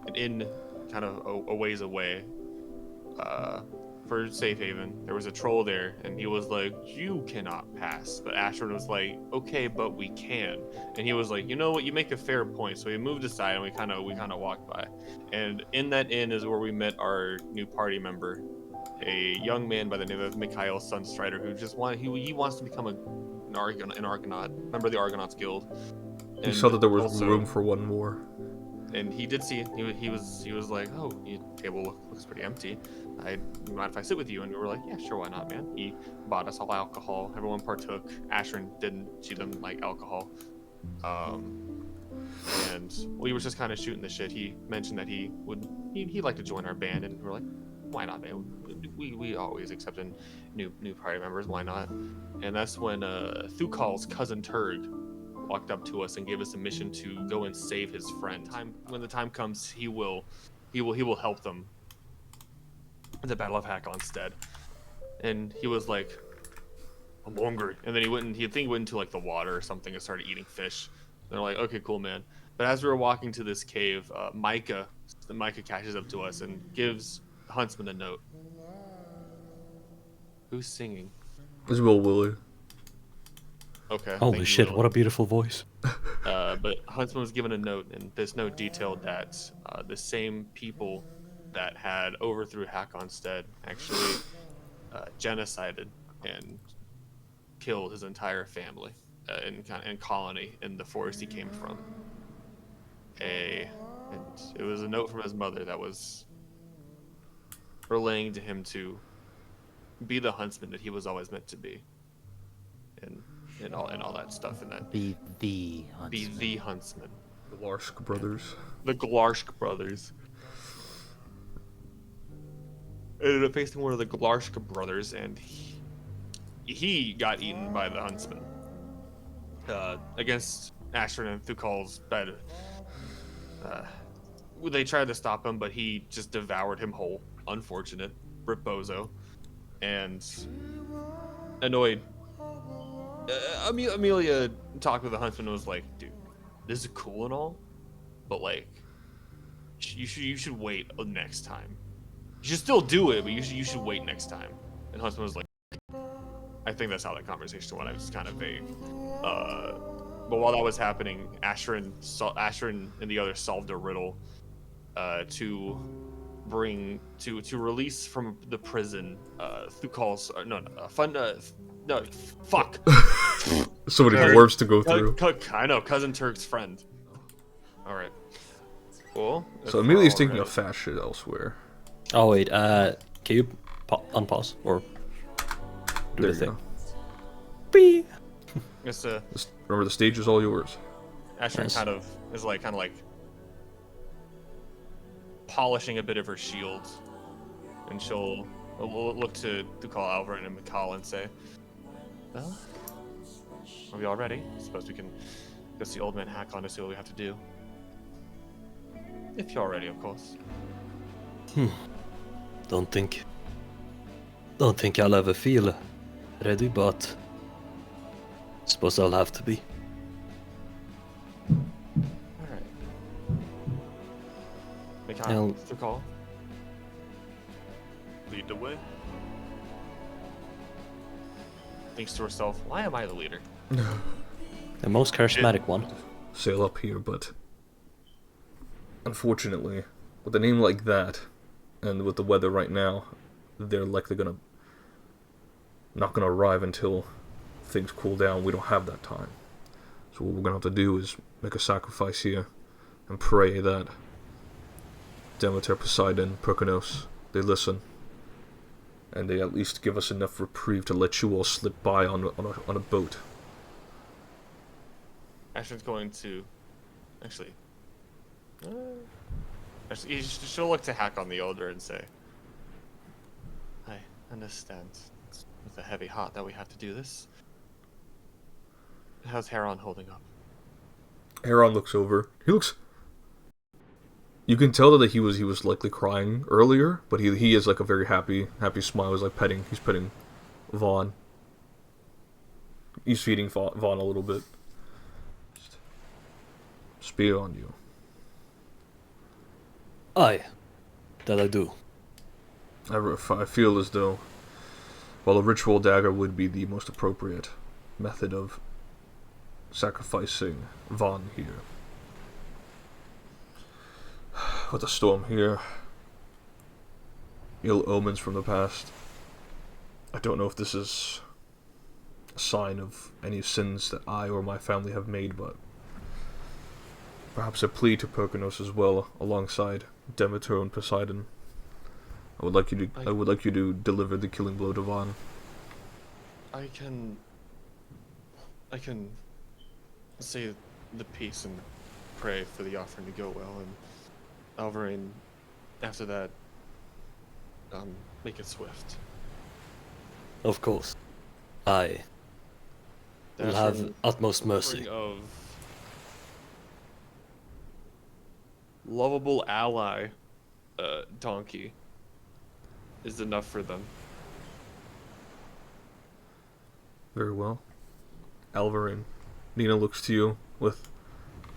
an inn kind of a ways away for safe haven. There was a troll there, and he was like, "You cannot pass." But Ashrin was like, "Okay, but we can." And he was like, "You know what? You make a fair point." So we moved aside, and we kind of walked by. And in that inn is where we met our new party member, a young man by the name of Mikhail Sunstrider, who just he wants to become an Argonaut, member of the Argonauts Guild. He saw And that there was also, room for one more. and he did see. He was like, "Oh, your table looks pretty empty. You mind if I sit with you?" And we were like, "Yeah, sure, why not, man?" He bought us all alcohol. Everyone partook. Ashrin didn't. She didn't like alcohol. And we were just kind of shooting the shit. He mentioned that he'd like to join our band, and we were like, "Why not, man? We always accepting new party members. Why not?" And that's when Thukal's cousin Turg walked up to us and gave us a mission to go and save his friend. When the time comes, he will help them in the Battle of Hakonstead. And he was like, "I'm hungry," and then he went into like the water or something and started eating fish. And they're like, "Okay, cool, man." But as we were walking to this cave, Micah catches up to us and gives the huntsman a note. Who's singing? It's Will Willie. Okay, Holy thank you, shit, Will. what a beautiful voice. But Huntsman was given a note, and this note detailed that the same people that had overthrew Hakonstead actually genocided and killed his entire family and colony in the forest he came from. And it was a note from his mother that was relaying to him to be the huntsman that he was always meant to be, and all that stuff, and that Be the huntsman. be the huntsman. The Larsk brothers. The Glarsk brothers. Ended up facing one of the Glarsk brothers, and he got eaten by the huntsman. Against Ashrin and Thukal's bed. They tried to stop him, but he just devoured him whole. Unfortunate. Rip Bozo. And annoyed. Amelia talked with the huntsman and was like, "Dude, this is cool and all, but like, you should wait next time. You should still do it, but you should wait next time." And Huntsman was like, I think that's how that conversation went. I was kind of vague. But while that was happening, Ashrin and the others solved a riddle to release from the prison Thukal's fuck. So many dwarves to go through. I know, cousin Turk's friend. All right. Cool. So Amelia's taking a fast shit elsewhere. Oh wait, can you unpause or do There the you thing? go. Beep. It's Remember, the stage is all yours. Ashrin Nice. kind of polishing a bit of her shield, and she'll look to call Alvin and McCall and say, "Well, are we all ready? I suppose we can go see Old Man Hakon to see what we have to do. If you're ready, of course." Don't think I'll ever feel ready, but suppose I'll have to be. All right. Now- McCall, call. Lead the way. Thinks to herself, "Why am I the leader?" The most charismatic one. Sail up here, but unfortunately, with a name like that, and with the weather right now, they're likely not gonna arrive until things cool down. We don't have that time. So what we're gonna have to do is make a sacrifice here and pray that Demeter, Poseidon, Perkonos, they listen, and they at least give us enough reprieve to let you all slip by on a boat. Ashton's going to she'll look to Hakon the Elder and say, "I understand. It's with a heavy heart that we have to do this. How's Heron holding up?" Heron looks over. You can tell that he was likely crying earlier, but he is like a very happy smile. He's like he's petting Vaughn. He's feeding Vaughn a little bit. Just be on you. Aye, that I do. I feel as though, while a ritual dagger would be the most appropriate method of sacrificing Von here, with the storm here, ill omens from the past, I don't know if this is a sign of any sins that I or my family have made, but perhaps a plea to Perkinos as well, alongside Demeter and Poseidon. I would like you to deliver the killing blow to Von. I can say the peace and pray for the offering to go well, and Alvarine, after that, make it swift. Of course. I will have utmost mercy. Of lovable ally, donkey, is enough for them. Very well. Alvarin, Nina looks to you with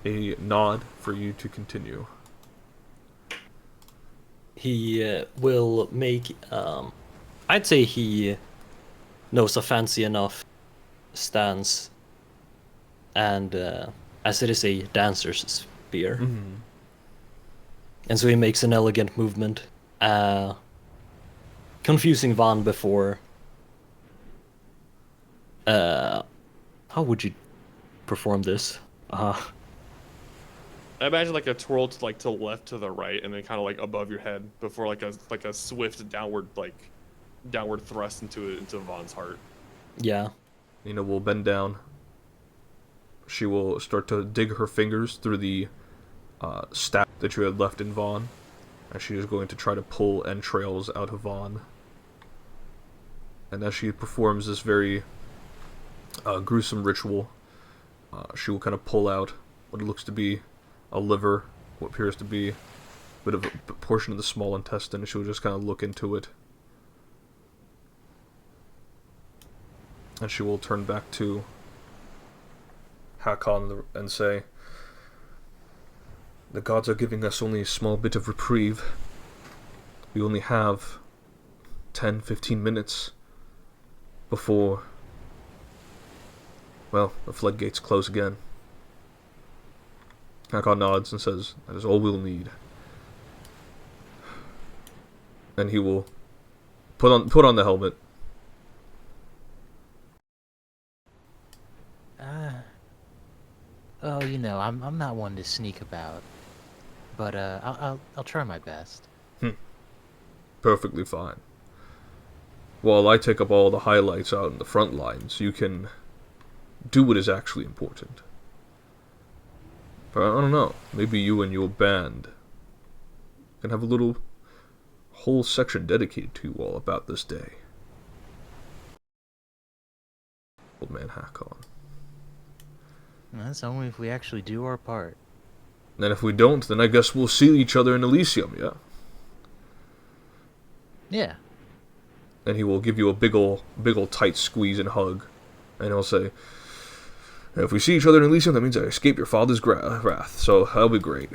a nod for you to continue. He will make, I'd say he knows a fancy enough stance, and as it is a dancer's spear. Mm-hmm. And so he makes an elegant movement, confusing Van before. How would you perform this? I imagine like a twirl to like to the left, to the right, and then kind of like above your head before like a swift downward thrust into Vaughn's heart. Yeah. Nina will bend down. She will start to dig her fingers through the staff that you had left in Vaughn, and she is going to try to pull entrails out of Vaughn. And as she performs this very gruesome ritual, she will kind of pull out what looks to be a liver, what appears to be a bit of a portion of the small intestine, and she will just kind of look into it. And she will turn back to Hakon and say, "The gods are giving us only a small bit of reprieve. We only have 10-15 minutes before, well, the floodgates close again." Hakon nods and says, "That is all we'll need." And he will put on the helmet. Oh, you know, I'm not one to sneak about, but I'll try my best. Perfectly fine. While I take up all the highlights out in the front lines, you can do what is actually important. But I don't know, maybe you and your band can have a little whole section dedicated to you all about this day. Old man Hakon. That's only if we actually do our part. And if we don't, then I guess we'll see each other in Elysium, yeah? Yeah. And he will give you a big ol' tight squeeze and hug. And he'll say, "If we see each other in Elysium, that means I escape your father's wrath, so that'll be great."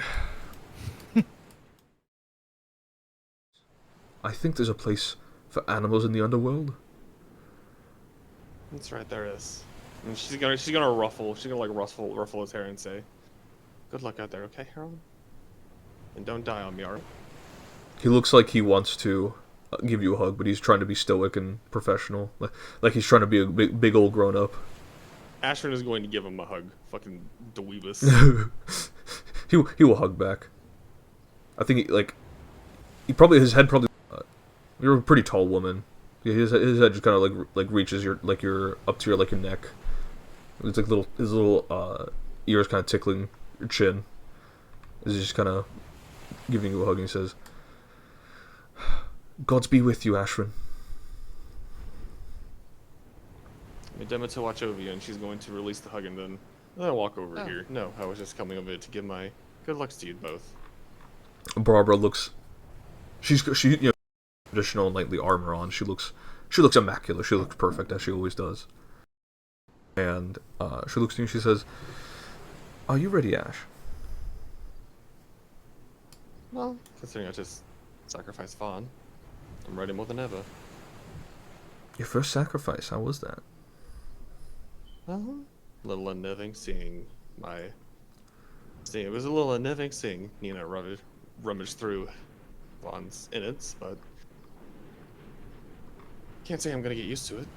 I think there's a place for animals in the underworld. That's right, there is. And she's gonna ruffle his hair and say, "Good luck out there, okay, Harold? And don't die on me, alright?" He looks like he wants to give you a hug, but he's trying to be stoic and professional. Like he's trying to be a big old grown up. Ashton is going to give him a hug. Fucking dweebus. he will hug back. I think his head probably. You're a pretty tall woman. His head just kind of like reaches your up to your neck. It's like his little ears kind of tickling your chin. He's just kind of giving you a hug, and he says, "Gods be with you, Ashwin." Demeter watch over you, and she's going to release the hug and then walk over here. No, I was just coming over to give my good lucks to you both. Barbara looks. She traditional knightly armor on. She looks immaculate. She looks perfect, as she always does. And she looks to you and she says, "Are you ready, Ash?" Well, considering I just sacrificed Vaughn, I'm ready more than ever. Your first sacrifice, how was that? Well, a little unnerving seeing my... it was a little unnerving seeing Nina rummage through Vaughn's innards, but... Can't say I'm gonna get used to it.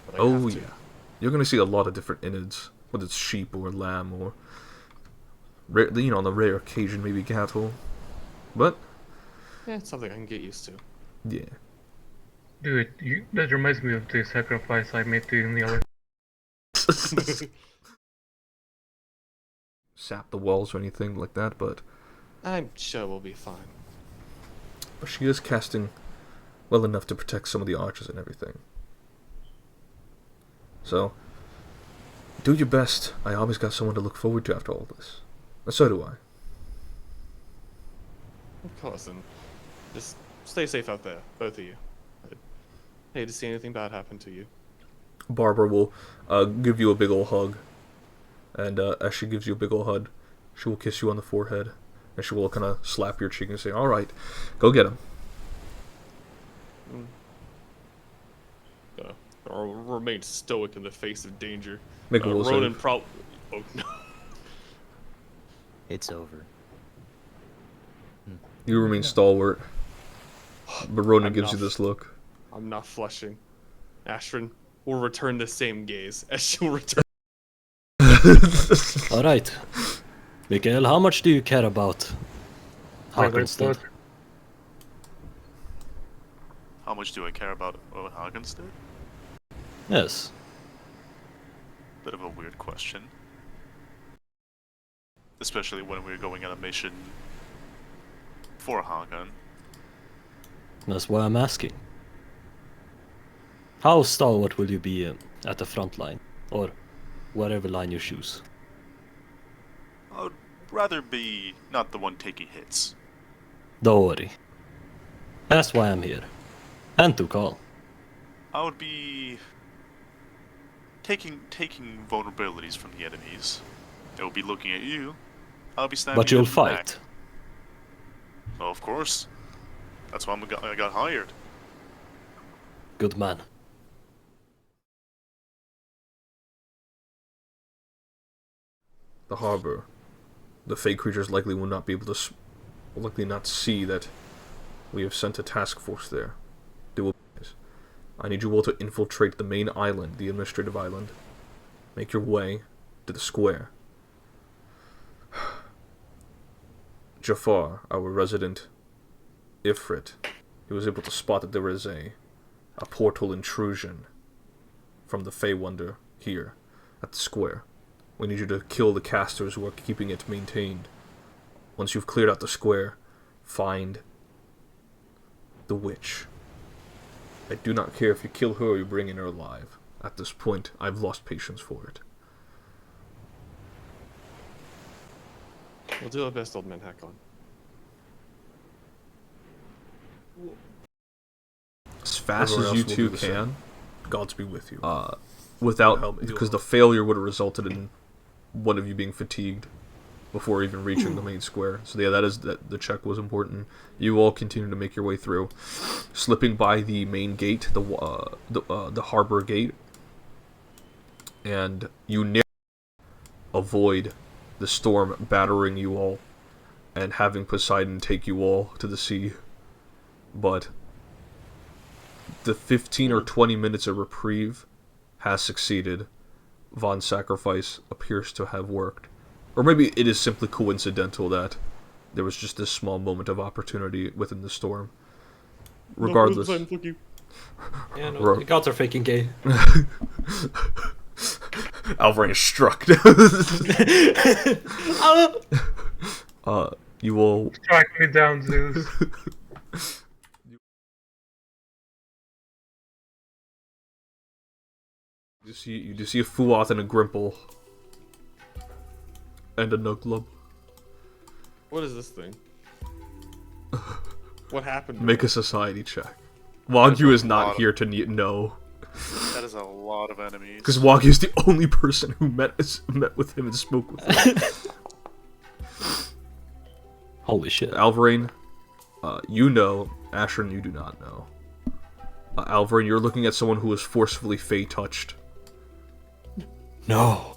But I have to. Yeah. You're gonna see a lot of different innards, whether it's sheep or lamb or... on the rare occasion, maybe cattle. But... Yeah, it's something I can get used to. yeah. Dude, that reminds me of the sacrifice I made to you in the other. Sap the walls or anything like that, but... I'm sure we'll be fine. she is casting well enough to protect some of the archers and everything. So, do your best. I always got someone to look forward to after all this. And so do I. Of course, and just stay safe out there, both of you. I'd hate to see anything bad happen to you. Barbara will give you a big ol' hug. And as she gives you a big ol' hug, she will kiss you on the forehead. And she will kind of slap your cheek and say, "Alright, go get him." Or remain stoic in the face of danger. Make a will Ronan save. Oh no. It's over. You remain stalwart. But Ronan I'm gives not you this look. I'm not flushing. Ashrin will return the same gaze as she'll return. Alright. Mikael, how much do you care about Hakonstead? How much do I care about Hakonstead? Yes. Bit of a weird question. Especially when we're going on a mission for Hagon. That's why I'm asking. How stalwart will you be at the front line? Or whatever line you choose? I'd rather be not the one taking hits. Don't worry. That's why I'm here. And to call. I would be taking vulnerabilities from the enemies. They will be looking at you. I'll be standing. But you'll in the back. fight. Well, of course. That's why I got hired. Good man. The harbor. The fake creatures likely will not be able to... will likely not see that we have sent a task force there. They will... I need you all to infiltrate the main island, the administrative island. Make your way to the square. Jafar, our resident Ifrit, he was able to spot that there is a portal intrusion from the Feywonder here at the square. We need you to kill the casters who are keeping it maintained. Once you've cleared out the square, find the witch. I do not care if you kill her or you bring in her alive. At this point, I've lost patience for it. We'll do our best, old man Hakon. As fast Everyone as you else will two do the same. can, Gods be with you. Because the failure would have resulted in one of you being fatigued before even reaching the main square. So yeah, the check was important. You all continue to make your way through, slipping by the main gate, the harbor gate, and you nearly avoid the storm battering you all and having Poseidon take you all to the sea. But the 15 or 20 minutes of reprieve has succeeded. Vaughn's sacrifice appears to have worked. Or maybe it is simply coincidental that there was just this small moment of opportunity within the storm. Regardless. No, fuck you. Yeah, no, the gods are faking gay. Alvarin is struck. You will... Strike me down, Zeus. You do see a Fuoth and a Grimple. And a Nuglub. What is this thing? What happened? Make a society check. Wagyu is not here to know. That is a lot of enemies. Because Wagyu is the only person who met with him and spoke with him. Holy shit. Alvarin, You know, Asher, you do not know. Alvarin, you're looking at someone who was forcefully fey touched. No.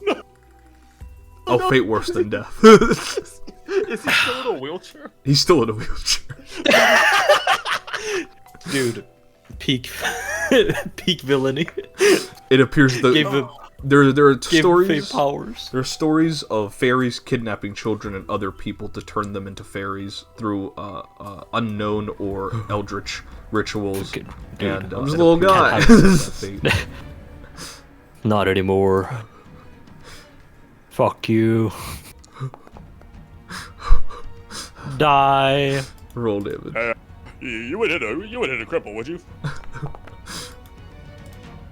Oh, no. Fate worse than death. Is he still in a wheelchair? He's still in a wheelchair. Dude, peak peak villainy. It appears that there are stories. Powers. There are stories of fairies kidnapping children and other people to turn them into fairies through unknown or eldritch rituals. Dude, and I'm just a little guy. Not anymore. Fuck you. Die. Roll damage. You wouldn't hit a cripple, would you?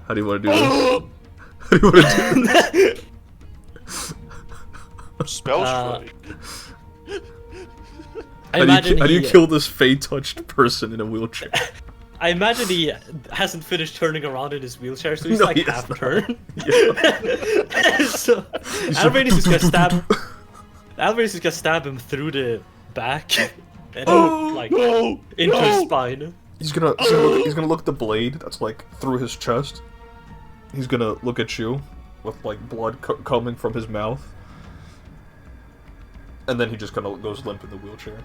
How do you want to do this? How do you want to do this? Spell strike. How do you kill this fey-touched person in a wheelchair? I imagine he hasn't finished turning around in his wheelchair, so he's No, like he half has turn. Yeah. So Alvarin is just gonna stab. Alvarin is just gonna stab him through the back, and into his spine. He's gonna look at the blade that's like through his chest. He's gonna look at you with like blood coming from his mouth, and then he just kind of goes limp in the wheelchair.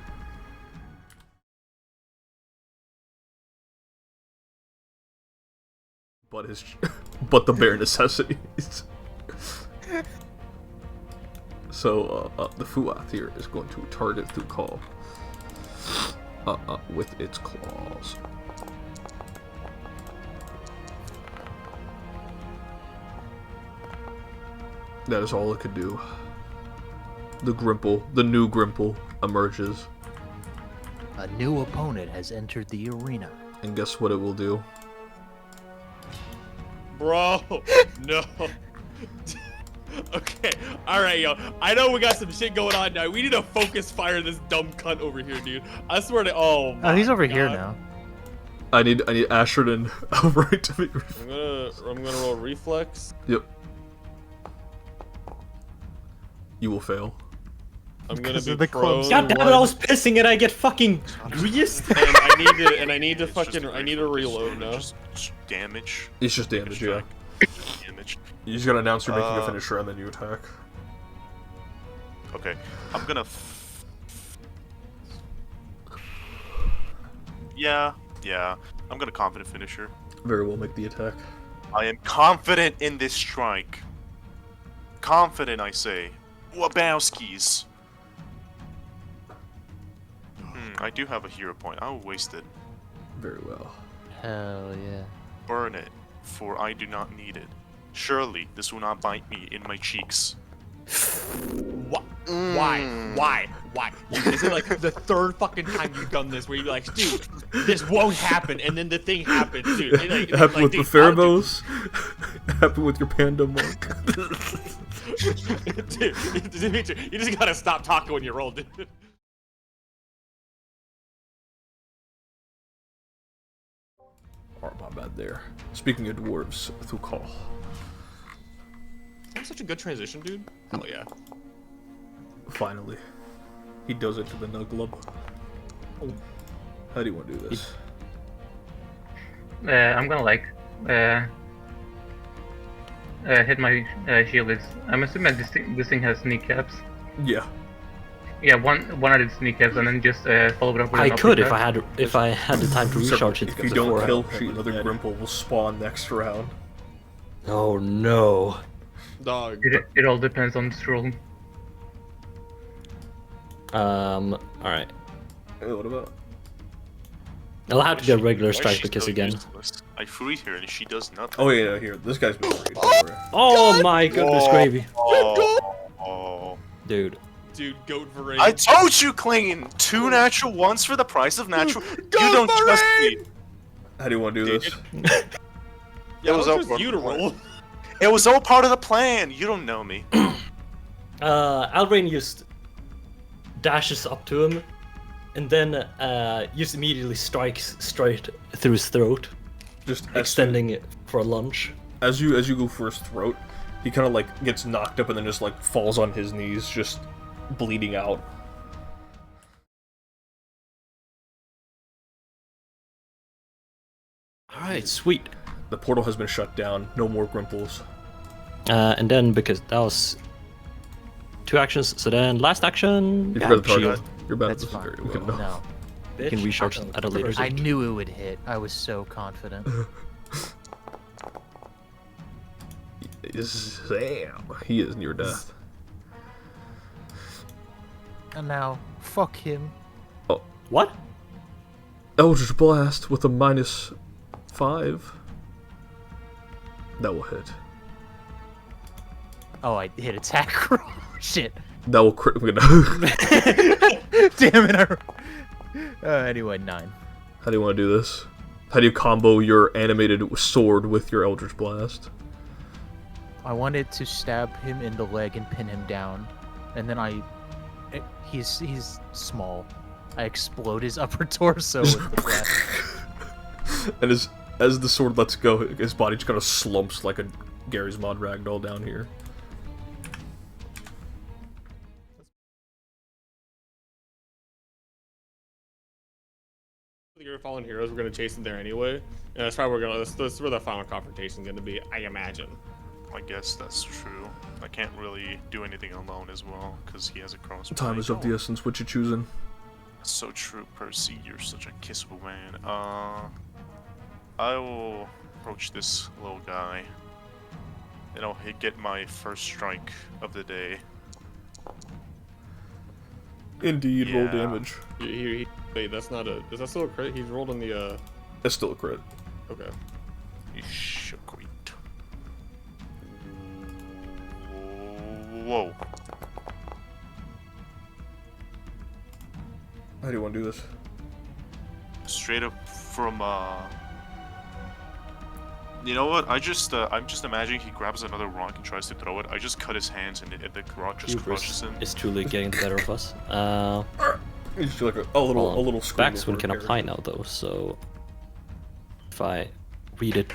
But the bare necessities. So the Fuath here is going to target through call with its claws. That is all it could do. The new Grimple emerges. A new opponent has entered the arena. And guess what it will do? Bro, no. Okay, alright, yo. I know we got some shit going on now. We need to focus fire this dumb cunt over here, dude. I swear to. Oh, he's over God. here now. I need Ashford and Albright to make. I'm gonna roll reflex. Yep. You will fail. I'm gonna be the prone. clubs. God damn it! I was pissing and I get fucking greased. And I need to It's just fucking a I need to reflex, reload now. Just damage. It's just damage, yeah. Damage. You just gotta announce you're making a finisher and then you attack. Okay, I'm gonna. Yeah. I'm gonna confident finisher. Very well, make the attack. I am confident in this strike. Confident, I say. Wabowskis. I do have a hero point. I will waste it. Very well. Hell yeah. Burn it, for I do not need it. Surely this will not bite me in my cheeks. Why? Is it like the third fucking time you've done this where you're like, dude, this won't happen, and then the thing happens, dude. It happened with the Pheromones. Happened with your panda monk. Dude, Dimitri, you just gotta stop talking when you roll, dude. Alright, my bad there. Speaking of dwarves, Thukal. That's such a good transition, dude. Hell yeah. Finally. He does it to the Nuglub. How do you want to do this? I'm gonna hit my shield. I'm assuming this thing has kneecaps. Yeah. Yeah, one added sneak-ups and then just follow it up with I an could uppercut. if I had the time to recharge it If you before. don't kill she, another Grimple will spawn next round. Oh no. Dog. It all depends on this roll. Alright. Hey, what about? I'll have to get regular Why is strike she because so again. useless? I freed her and she does nothing. Oh yeah, here. This guy's been great. Don't worry. Oh my goodness gravy. Oh. Dude. Dude, goat Varane. I told you, Klingin! 2 natural ones for the price of natural. You don't trust me. How do you want to do this? Yeah, It was it all was part you of to the plan. roll. It was all part of the plan. You don't know me. Albrain just dashes up to him and then just immediately strikes straight through his throat, Just extending it for a lunge. as you go for his throat, he kind of like gets knocked up and then just like falls on his knees, just bleeding out. Alright, sweet. The portal has been shut down. No more Grimples. And then, because that was 2 actions, so then last action... You yeah, forgot the target. shield. You're bad. That's This is fine. very well. No. You can recharge at a later I stage. knew it would hit. I was so confident. Sam. He is near death. And now, fuck him. What? Eldritch Blast with a -5. That will hit. Oh, I hit attack roll. Shit. That will crit. Damn it. Anyway, 9. How do you want to do this? How do you combo your animated sword with your Eldritch Blast? I wanted to stab him in the leg and pin him down, and then he's small. I explode his upper torso with the blast. And as the sword lets go, his body just kind of slumps like a Gary's Mod ragdoll down here. Your fallen heroes, we're gonna chase them there anyway. And that's probably that's where the final confrontation is gonna be, I imagine. I guess that's true. I can't really do anything alone as well, because he has a crossbow. Time is of the essence. What you choosing? That's so true, Percy. You're such a kissable man. I will approach this little guy, and I'll get my first strike of the day. Indeed, roll Yeah. damage. Wait, that's not a. Is that still a crit? He's rolled in the. It's still a crit. Okay. Shakweet. Whoa. How do you want to do this? Straight up from you know what? I'm just imagining he grabs another rock and tries to throw it. I just cut his hands and the rock just crushes him. Is truly getting the better of us. You just feel like a little scream Backswing over can Gary. apply now though, so if I read it,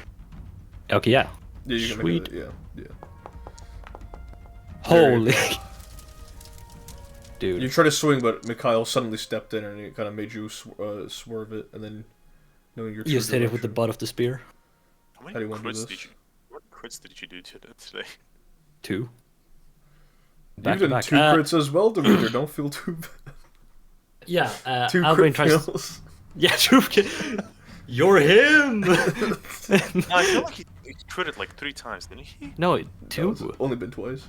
okay, yeah. Yeah, you can Sweet. make it. Yeah. Holy, dude. You tried to swing, but Mikhail suddenly stepped in and it kind of made you swerve it, and then knowing your You just hit it with the butt of the spear. How many How do you want to do crits this? did you? What crits did you do today? 2. You've Back to done back. 2 crits as well, Demeter. Don't feel too bad. Yeah, 2 Albrain crit tries. fails. Yeah, true. You're him. I feel like he critted like 3 times, didn't he? No, No, 2. it's only been twice.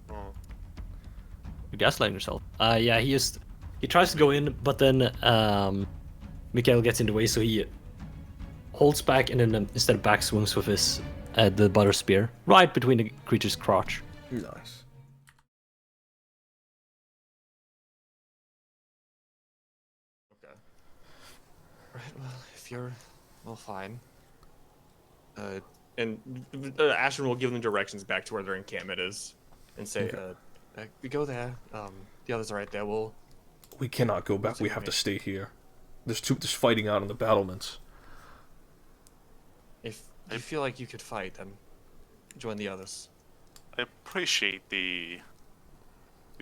Oh. You're gaslighting yourself. Yeah, he tries to go in, but then Mikhail gets in the way, so he holds back and then instead of back swings with his the butter spear right between the creature's crotch. Nice. Okay. Right. Well, if you're, well, fine. And Ashton will give them directions back to where their encampment is, and say, "We go there. The others are right there. We cannot go back. We have to stay here. There's fighting out on the battlements. If you feel like you could fight, then join the others." I appreciate the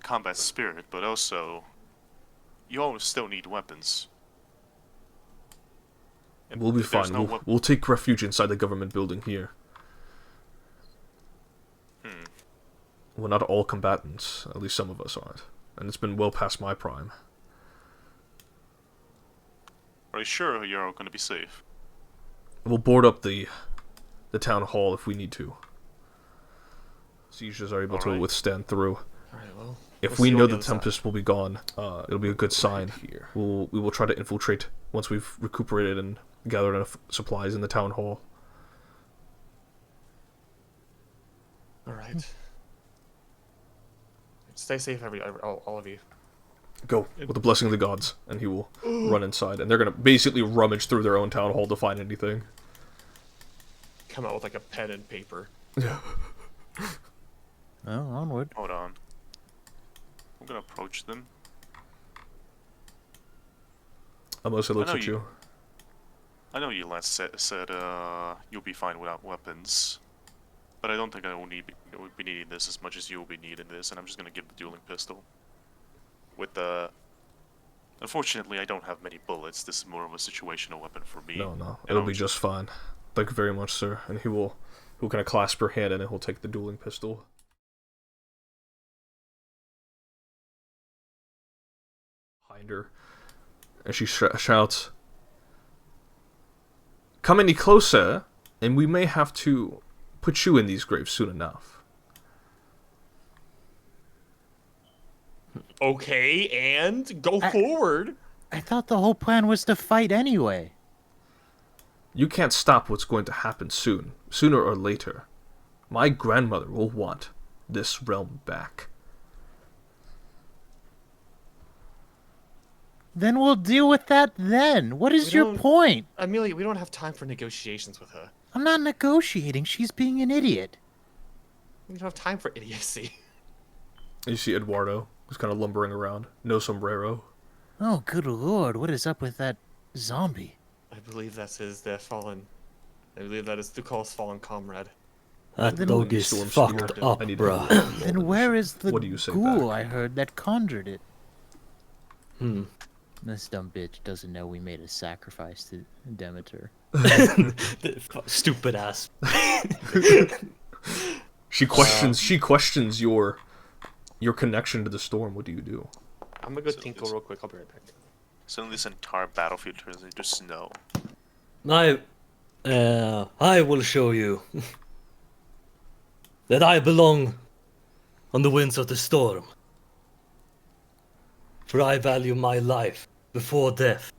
combat spirit, but also you always still need weapons. And We'll be if there's fine. no We'll, we'll take refuge inside the government building here. We're not all combatants. At least some of us aren't. And it's been well past my prime. Are you sure you're going to be safe? We'll board up the town hall if we need to. Sieges are able to Alright. withstand through. Alright, well. If we'll we see you know on the other side. Tempest will be gone, it'll be a good sign. We will try to infiltrate once we've recuperated and gathered enough supplies in the town hall. Alright. Stay safe, all of you. Go, with the blessing of the gods, and he will run inside. And they're going to basically rummage through their own town hall to find anything. Come out with like a pen and paper. Well, onward. Hold on. I'm going to approach them. Unless it looks know at you- you. I know you last said you'll be fine without weapons, but I don't think I will be needing this as much as you will be needing this, and I'm just gonna give the dueling pistol with the Unfortunately, I don't have many bullets. This is more of a situational weapon for me. No, And it'll I'll be just fine. Thank you very much, sir. And he'll kind of clasp her hand, and then he'll take the dueling pistol. Behind her, and she shouts, "Come any closer, and we may have to put you in these graves soon enough." Okay, and go forward. I thought the whole plan was to fight anyway. You can't stop what's going to happen soon, sooner or later. My grandmother will want this realm back. Then we'll deal with that then. What is We your don't- point? Amelia, we don't have time for negotiations with her. I'm not negotiating. She's being an idiot. We don't have time for idiocy. You see Eduardo, who's kind of lumbering around. No sombrero. Oh, good lord. What is up with that zombie? I believe that is their fallen. I believe that is Tukal's fallen comrade. That Then dog is Storm fucked Spear. up, I need bruh. Then where is the What do you say ghoul back? I heard that conjured it? Hmm. This dumb bitch doesn't know we made a sacrifice to Demeter. Stupid ass. She questions your connection to the storm. What do you do? I'm gonna go So tinkle it's- real quick. I'll be right back. Suddenly this entire battlefield turns into snow. I will show you that I belong on the winds of the storm. For I value my life before death.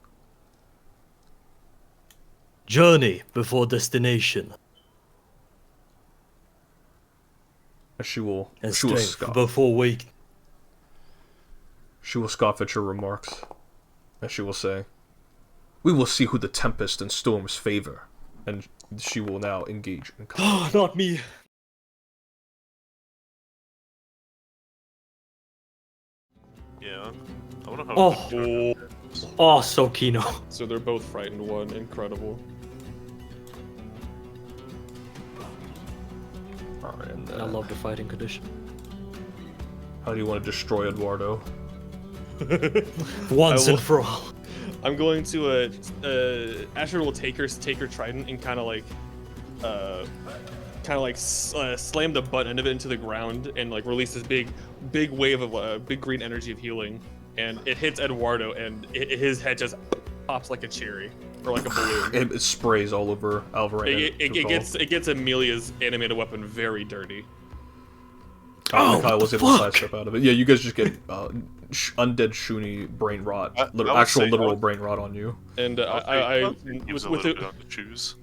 Journey before destination. She will And she will strength scoff. before wake. She will scoff at your remarks, and she will say, "We will see who the tempest and storms favor." And she will now engage in combat. Oh, not me. Yeah. I wonder how. Oh. good Oh, so Kino. So they're both frightened one. Incredible. Alright, and I love the fighting condition. how do you want to destroy Eduardo? Once I will- and for all. I'm going to Asher will take her trident and kind of like slam the butt end of it into the ground and like release this big wave of big green energy of healing, and it hits Eduardo and his head just pops like a cherry or like a balloon. It sprays all over Alvarez. It gets Amelia's animated weapon very dirty. Kyle was able to sidestep out of it. Yeah, you guys just get undead Shuni brain rot, I would actual say- literal brain rot on you. And I gives a with little it. bit on the choose.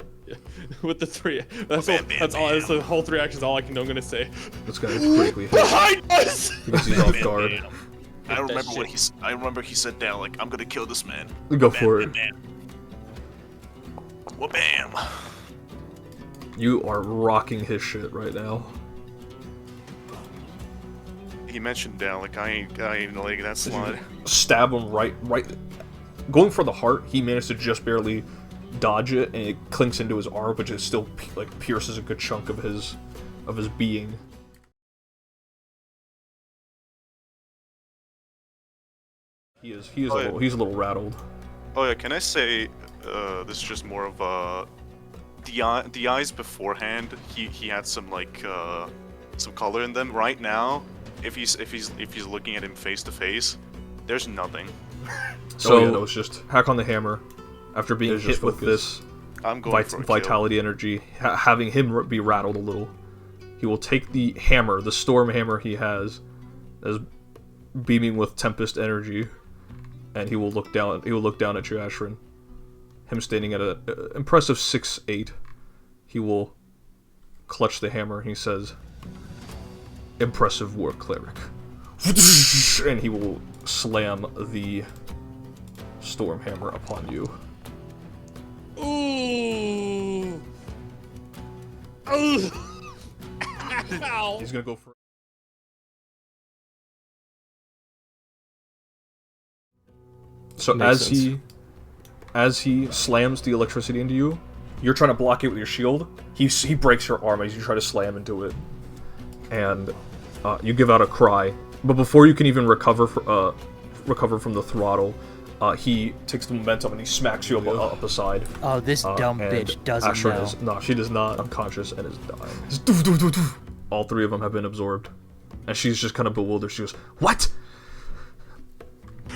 With the three, that's Bam, all. bam, That's all. That's the bam. whole three actions. All I'm gonna say. This guy is critically hit Behind us! because he's off guard. Bam. I remember when I remember he said down like, "I'm gonna kill this man." Go for it. Bam. Well, bam. You are rocking his shit right now. He mentioned down like I ain't like that slide. Stab him right, going for the heart. He managed to just barely dodge it, and it clinks into his arm, but it still like pierces a good chunk of his being. He's Oh, a little rattled. Oh yeah, can I say this is just more of a the eyes beforehand? He had some like some color in them. Right now, if he's looking at him face to face, there's nothing. So yeah, no, it's just hack on the hammer. After being There's hit just with focus. this I'm going for a kill. vitality energy, having him be rattled a little, he will take the hammer, the storm hammer he has, as beaming with tempest energy, and he will look down. He will look down at you, Ashrin. Him standing at a impressive 6'8". He will clutch the hammer. And he says, "Impressive work, cleric." And he will slam the storm hammer upon you. Ooh. Ooh. Ow. He's gonna go for. So Makes as he slams the electricity into you, you're trying to block it with your shield. He breaks your arm as you try to slam into it, and you give out a cry. But before you can even recover from the throttle, he takes the momentum and he smacks you up aside. Oh, this dumb and bitch doesn't Asher know. is no, she does not unconscious and is dying. Just doof, doof, doof, doof. All three of them have been absorbed, and she's just kind of bewildered. She goes, "What?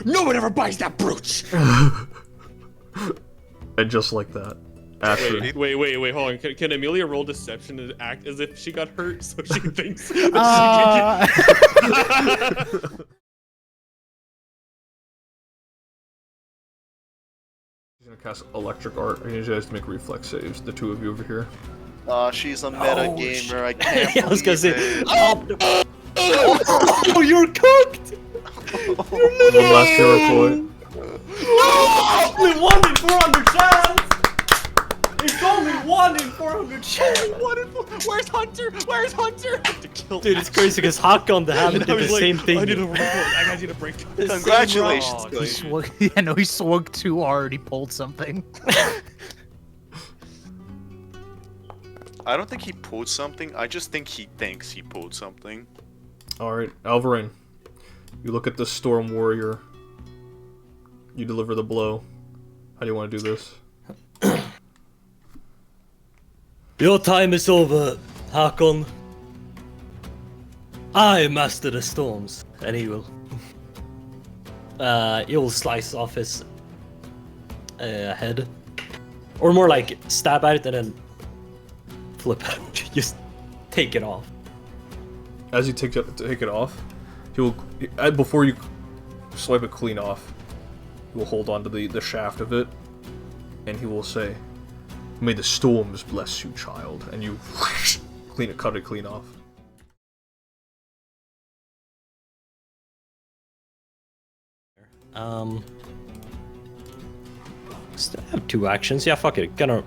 No one ever buys that brooch! And just like that, Asher. Wait, hold on. Can Amelia roll deception and act as if she got hurt so she thinks that she can He's gonna cast electric art. I need you guys to make reflex saves. The two of you over here. She's a meta gamer. I can't. I was gonna say, believe it. oh, you're cooked. One last hero point. Only 1 in 400 chance. It's only 1 in 400 chance. Where's Hunter? Where's Hunter? Dude, it's crazy because Hakon the Elder did the same thing. I need to I need to break. Congratulations, Oh, He Kallie. swung, yeah, no, he swung too hard. He pulled something. I don't think he pulled something. I just think he thinks he pulled something. Alright, Alvarin. You look at the Storm Warrior. You deliver the blow. How do you want to do this? Your time is over, Hakon. I master the storms, and he will. He'll slice off his head, or more like stab at it and then flip it. Just take it off. As you take it off, he will, before you swipe it clean off, he will hold on to the shaft of it, and he will say, "May the storms bless you, child." And you cut it clean off. Still have 2 actions. Yeah, fuck it. Gonna.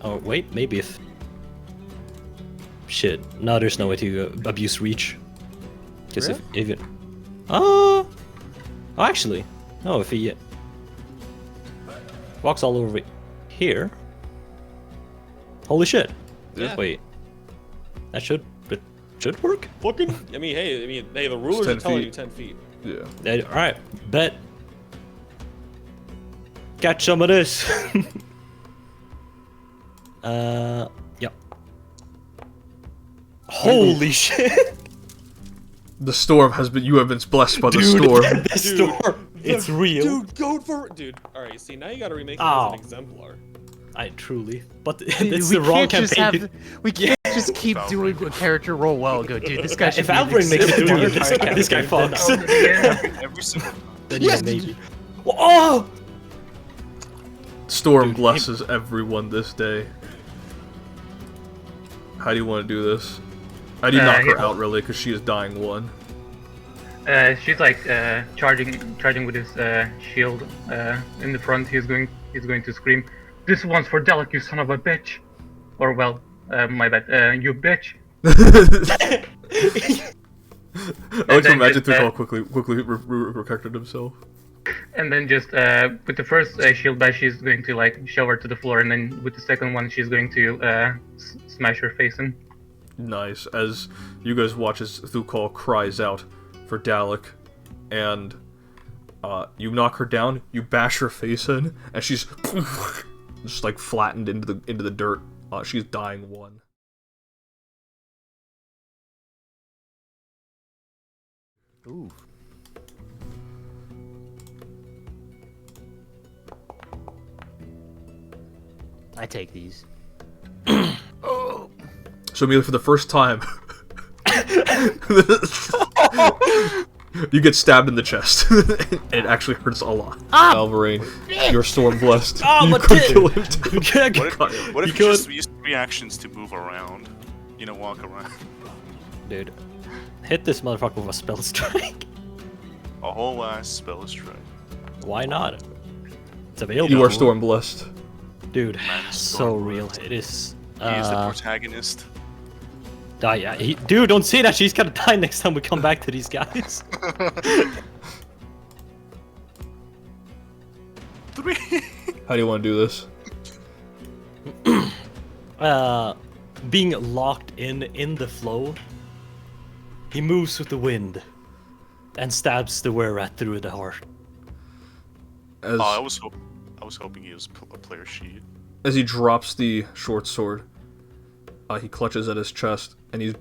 Oh wait, maybe if. Shit. No, there's no way to abuse reach. Because if it. Oh, actually, no. If he walks all over here. Holy shit! Yeah. Wait, that should work. Fucking. I mean, hey, the rulers 10 are telling feet. you 10 feet. Yeah. All right, bet. Catch some of this. Yep. Holy shit! The storm has been. You have been blessed by the Dude, storm. the storm. It's real. Dude, go for it. Dude, alright, see, now you gotta remake it Oh. as an exemplar. I truly. But Dude, it's we the wrong can't just campaign. we can't just keep doing a character roll well. Go, dude. This guy should If be an Alvarin makes it exemplar through, this guy campaign. fucks. Every single. Then Yes! maybe. Oh! Storm blesses everyone this day. How do you want to do this? I do knock her yeah. out really, because she is dying 1. She's like charging with his shield in the front. He's going to scream, "This one's for Dalek, you son of a bitch!" Or well, my bad, you bitch. I like to then imagine just, Thukal quickly protected himself. And then just with the first shield bash, she's going to like shove her to the floor, and then with the second one, she's going to smash her face in. Nice. As you guys watch as Thukal cries out for Dalek, and you knock her down, you bash her face in, and she's just like flattened into the dirt. She's dying 1. Ooh. I take these. So Amelia, for the first time, you get stabbed in the chest. It actually hurts a lot. Alvarin, you're storm blessed. You my could tit. kill him. What if you just use 3 actions to move around? You know, walk around. Dude, hit this motherfucker with a spell strike. A whole ass spell strike. Why not? It's available. You are storm blessed. Dude, Man, so storm real. blessed. It is. He is the protagonist. Yeah, dude, don't say that. She's gonna die next time we come back to these guys. 3. How do you want to do this? Being locked in the flow, he moves with the wind and stabs the were-rat through the heart. As I was hoping he was a player sheet. as he drops the short sword, he clutches at his chest, and his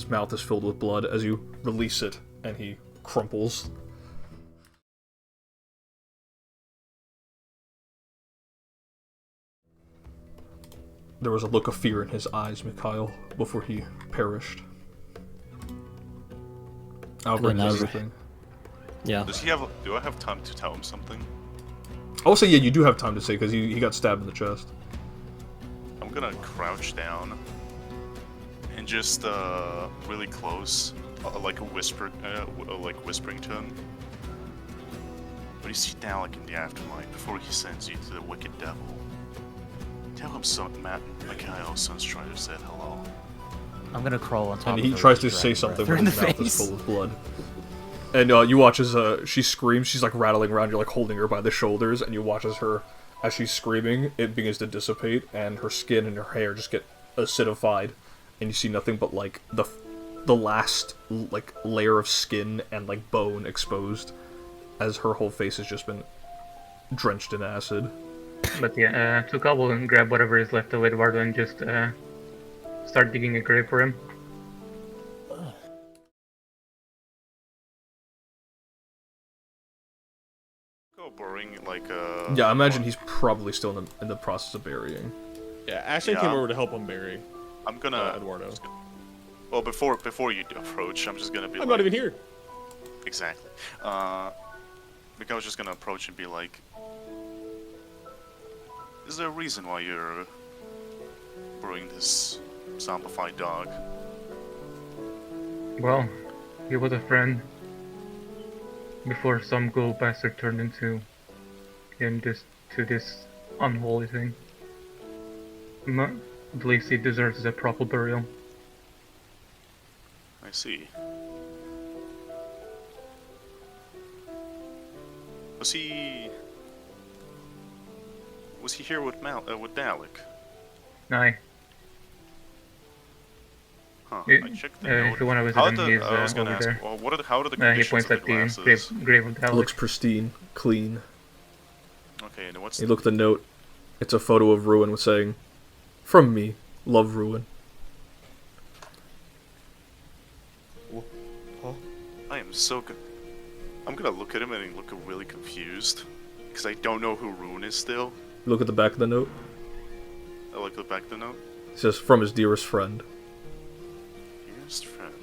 mouth is filled with blood as you release it, and he crumples. There was a look of fear in his eyes, Mikhail, before he perished. Albert then has I- everything. Yeah. Do I have time to tell him something? I'll say, yeah, you do have time to say, because he got stabbed in the chest. I'm gonna crouch down and just really close, like whispering to him. When you see Dalek in the afterlife, before he sends you to the wicked devil, tell him Matt and Mikhail Sunstrider said hello. I'm gonna crawl on top And of he her tries with to say dragon something, breath but in his the mouth is face. full of blood. And you watch as she screams, she's like rattling around, you're like holding her by the shoulders, and you watch as she's screaming, it begins to dissipate, and her skin and her hair just get acidified, and you see nothing but like the last like layer of skin and like bone exposed, as her whole face has just been drenched in acid. But yeah, to gobble and grab whatever is left of Eduardo and just start digging a grave for him. Go burying like Yeah, I imagine he's probably still in the process of burying. Yeah, Ashton Yeah. came over to help him bury I'm gonna Eduardo. Well, before you do approach, I'm just gonna be I'm like, not even here. Exactly. Mikael's just gonna approach and be like, is there a reason why you're burying this zombified dog? Well, he was a friend before some ghoul bastard turned into this unholy thing. At least he deserves a proper burial. I see. Was he here with with Dalek? Aye. Huh. It- I checked the if note. you wanna visit How him, did he's, I was gonna over ask. there. Well, how are the He conditions points of at the the glasses? grave of It Dalek. looks pristine, clean. Okay, and what's You look at the note. It's a photo of Ruin with saying, "From me, love Ruin." I am so good. I'm gonna look at him and look really confused because I don't know who Rune is still. You look at the back of the note. I look at the back of the note. It says, "From his dearest friend." Dearest friend.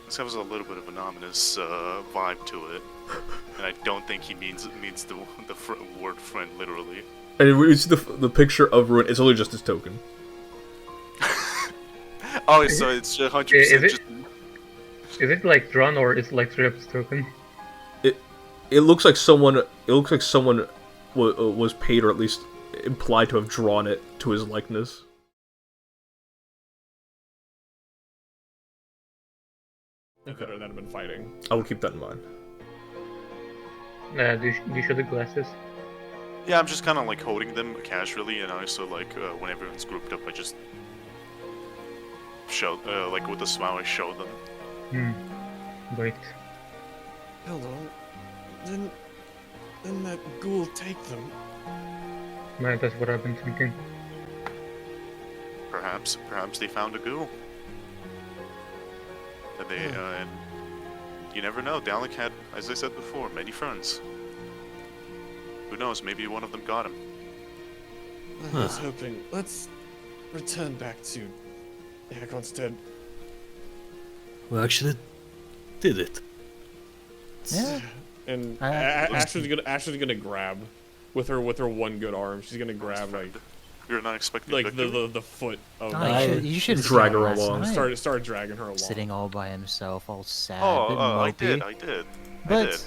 This has a little bit of an ominous vibe to it, and I don't think he means the word friend literally. And when you see the picture of Ruin, it's only just his token. Oh, so it's 100% Is it- just. Is it like drawn or is it like straight up his token? It looks like someone. It looks like someone was paid, or at least implied to have drawn it to his likeness. Okay. Better than have been fighting. I will keep that in mind. Do you show the glasses? Yeah, I'm just kind of like holding them casually, and also like when everyone's grouped up, I just show like with a smile, I show them. Wait. Hold on. Didn't that ghoul take them? Man, that's what I've been thinking. Perhaps they found a ghoul. That they and you never know. Dalek had, as I said before, many friends. Who knows? Maybe one of them got him. I was hoping. Let's return back to Hakonstead. We actually did it. Yeah. And I- Ashley's gonna grab with her one good arm. She's gonna grab like You're not expecting like victory? the foot of Oh, I- you should have Drag seen her him last along. night. start dragging her along. Sitting all by himself, all sad Oh, and I mopey. did. I But did.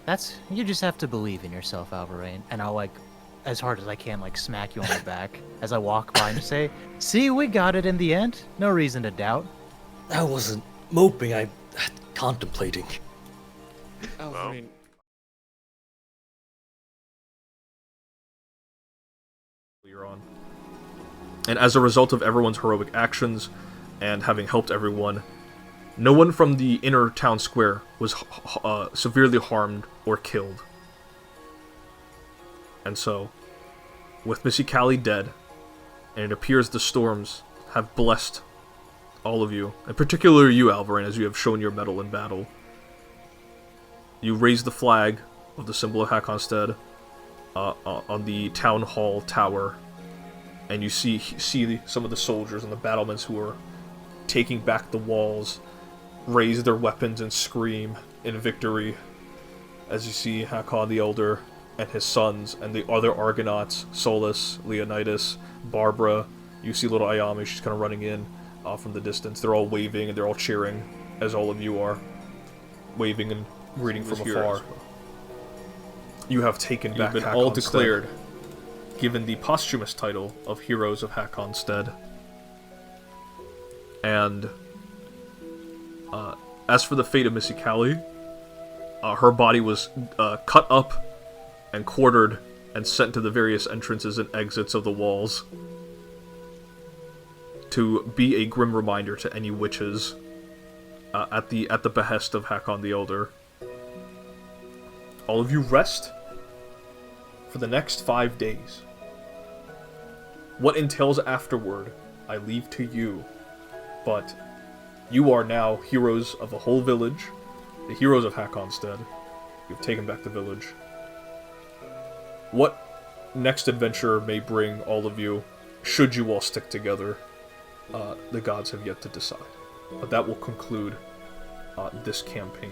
that's you just have to believe in yourself, Alvarain. And I'll like, as hard as I can, like smack you on the back as I walk by and say, "See, we got it in the end. No reason to doubt." I wasn't moping, I contemplating. Alvarine, You're on. And as a result of everyone's heroic actions and having helped everyone, No one from the inner town square was severely harmed or killed. And so, with Missie Kallie dead, and it appears the storms have blessed all of you, and particularly you, Alvarin, as you have shown your mettle in battle, you raise the flag of the symbol of Hakonstead on the town hall tower, and you see some of the soldiers and the battlements who are taking back the walls raise their weapons and scream in victory, as you see Hakon the Elder and his sons and the other Argonauts, Solus, Leonidas, Barbara. You see little Ayami, she's kind of running in from the distance. They're all waving and they're all cheering, as all of you are, waving and greeting from afar. You have taken back Hakonstead. All declared, given the posthumous title of Heroes of Hakonstead. And as for the fate of Missie Kallie, her body was cut up and quartered and sent to the various entrances and exits of the walls to be a grim reminder to any witches at the behest of Hakon the Elder. All of you rest for the next 5 days. What entails afterward, I leave to you, but you are now heroes of the whole village, the heroes of Hakonstead. You've taken back the village. What next adventure may bring all of you, should you all stick together, the gods have yet to decide. But that will conclude this campaign.